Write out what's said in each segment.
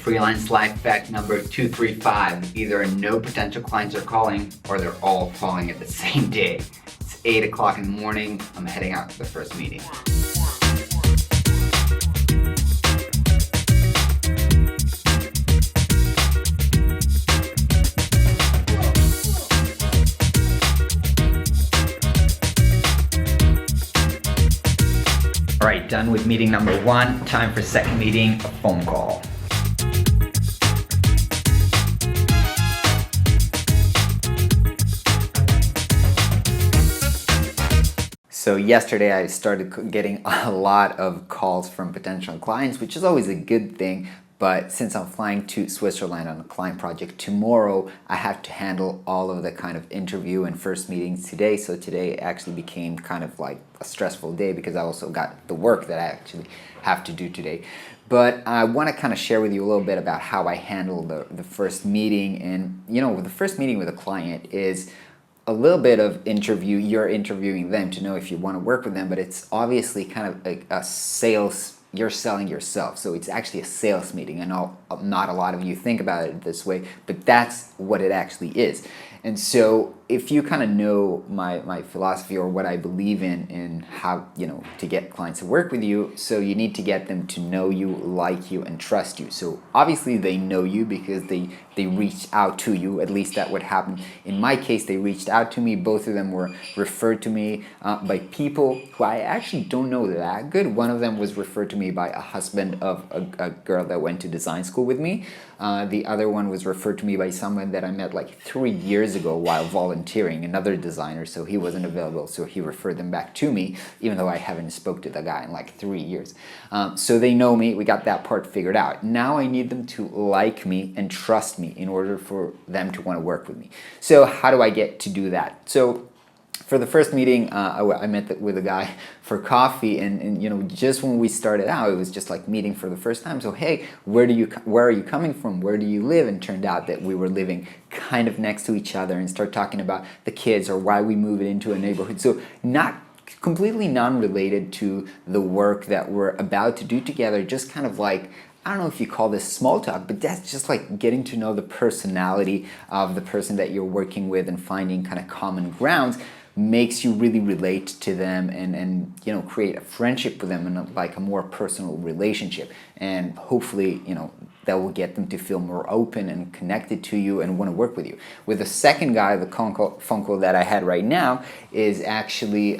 Freelance Life Fact number 235. Either no potential clients are calling or they're all calling at the same day. It's 8 o'clock in the morning. I'm heading out to the first meeting. All right, done with meeting number 1. Time for second meeting, a phone call. So yesterday I started getting a lot of calls from potential clients, which is always a good thing. But since I'm flying to Switzerland on a client project tomorrow, I have to handle all of the kind of interview and first meetings today. So today actually became kind of like a stressful day because I also got the work that I actually have to do today. But I want to kind of share with you a little bit about how I handle the first meeting. And the first meeting with a client is a little bit of interview. You're interviewing them to know if you want to work with them, but it's obviously kind of a sales. You're selling yourself, so it's actually a sales meeting. I know not a lot of you think about it this way, but that's what it actually is. And so if you kind of know my philosophy or what I believe in how to get clients to work with you, so you need to get them to know you, like you, and trust you. So obviously they know you because they reached out to you. At least that would happen. In my case, they reached out to me. Both of them were referred to me by people who I actually don't know that good. One of them was referred to me by a husband of a girl that went to design school with me. The other one was referred to me by someone that I met like 3 years ago while volunteering, another designer, so he wasn't available, so he referred them back to me, even though I haven't spoke to the guy in like 3 years. So they know me, we got that part figured out. Now I need them to like me and trust me in order for them to want to work with me. So how do I get to do that? So for the first meeting, I met with a guy for coffee, and just when we started out, it was just like meeting for the first time. So hey, where are you coming from? Where do you live? And turned out that we were living kind of next to each other, and start talking about the kids or why we moved into a neighborhood. So not completely non-related to the work that we're about to do together. Just kind of like, I don't know if you call this small talk, but that's just like getting to know the personality of the person that you're working with and finding kind of common grounds. Makes you really relate to them and create a friendship with them and like a more personal relationship, and hopefully that will get them to feel more open and connected to you and want to work with you. With the second guy, the phone call that I had right now is actually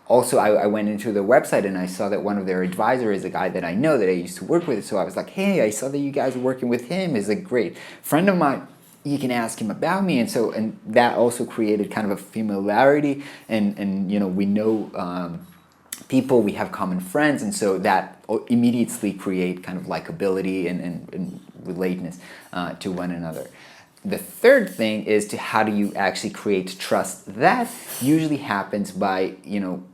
also I went into the website and I saw that one of their advisors is a guy that I know that I used to work with. So I was like, hey, I saw that you guys are working with him. He's a great friend of mine. You can ask him about me, and that also created kind of a familiarity, and we know people, we have common friends, and so that immediately create kind of likability and relatedness to one another. The third thing is how do you actually create trust? That usually happens by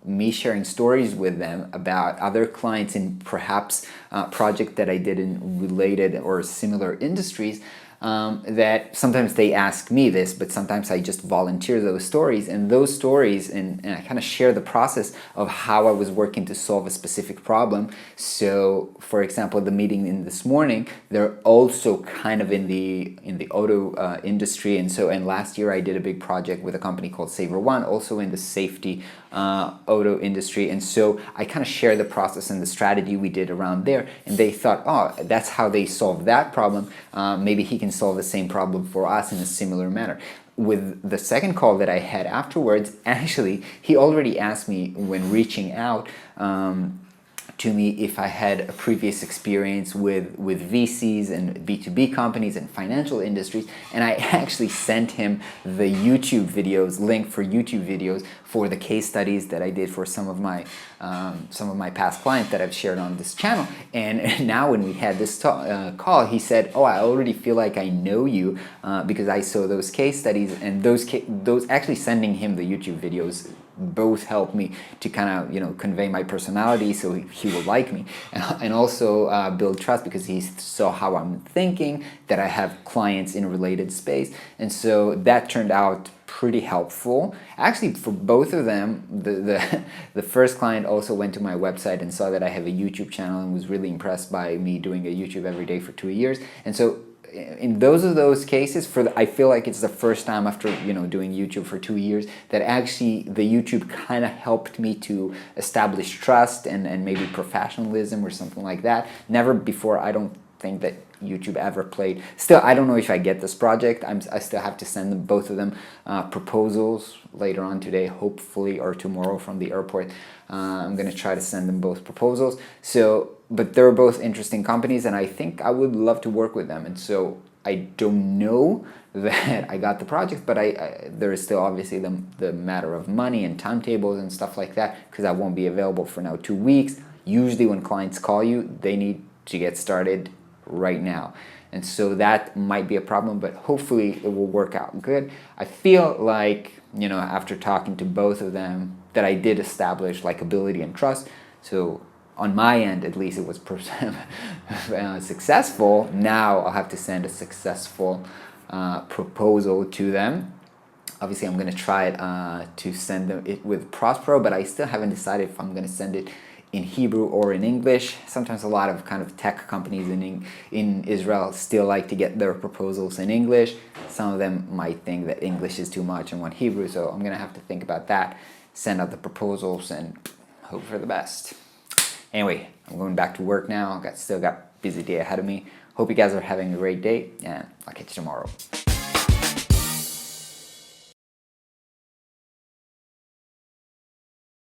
me sharing stories with them about other clients in perhaps project that I did in related or similar industries. That sometimes they ask me this, but sometimes I just volunteer those stories, and I kind of share the process of how I was working to solve a specific problem. So, for example, the meeting in this morning, they're also kind of in the auto industry, and last year I did a big project with a company called Saver One, also in the safety auto industry, and so I kind of share the process and the strategy we did around there, and they thought, oh, that's how they solved that problem. Maybe he can solve the same problem for us in a similar manner. With the second call that I had afterwards, actually, he already asked me when reaching out to me if I had a previous experience with VCs and B2B companies and financial industries, and I actually sent him the YouTube videos, link for YouTube videos for the case studies that I did for some of my past clients that I've shared on this channel. And now when we had this call, he said, "Oh, I already feel like I know you because I saw those case studies, and those actually sending him the YouTube videos both helped me to kind of convey my personality so he will like me, and also build trust because he saw how I'm thinking, that I have clients in a related space, and so that turned out pretty helpful. Actually, for both of them, the first client also went to my website and saw that I have a YouTube channel and was really impressed by me doing a YouTube every day for 2 years. And so in those cases, I feel like it's the first time after doing YouTube for 2 years that actually the YouTube kind of helped me to establish trust and maybe professionalism or something like that. Never before, I don't think that YouTube ever played. Still, I don't know if I get this project. I still have to send them, both of them, proposals later on today, hopefully, or tomorrow from the airport. I'm gonna try to send them both proposals. So, but they're both interesting companies, and I think I would love to work with them. And so I don't know that I got the project, but there is still obviously the matter of money and timetables and stuff like that, because I won't be available for now 2 weeks. Usually when clients call you, they need to get started right now. And so that might be a problem, but hopefully it will work out good. I feel like, after talking to both of them, that I did establish likability and trust. So on my end, at least, it was successful. Now I'll have to send a successful proposal to them. Obviously, I'm going to try to send them it with Prospero, but I still haven't decided if I'm going to send it in Hebrew or in English. Sometimes a lot of kind of tech companies in Israel still like to get their proposals in English. Some of them might think that English is too much and want Hebrew, so I'm going to have to think about that, send out the proposals, and hope for the best. Anyway, I'm going back to work now. Still got a busy day ahead of me. Hope you guys are having a great day, and I'll catch you tomorrow.